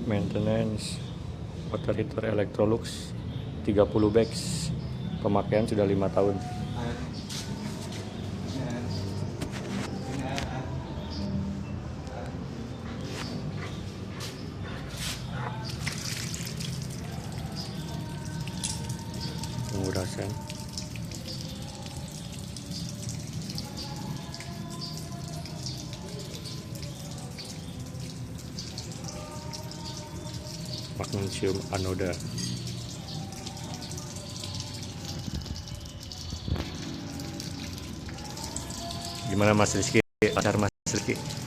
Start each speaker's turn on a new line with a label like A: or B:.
A: Maintenance water heater Electrolux 30 bags, pemakaian sudah 5 tahun. Pengurasan magnesium anoda. Gimana Mas Rizky? Pacar Mas Rizky?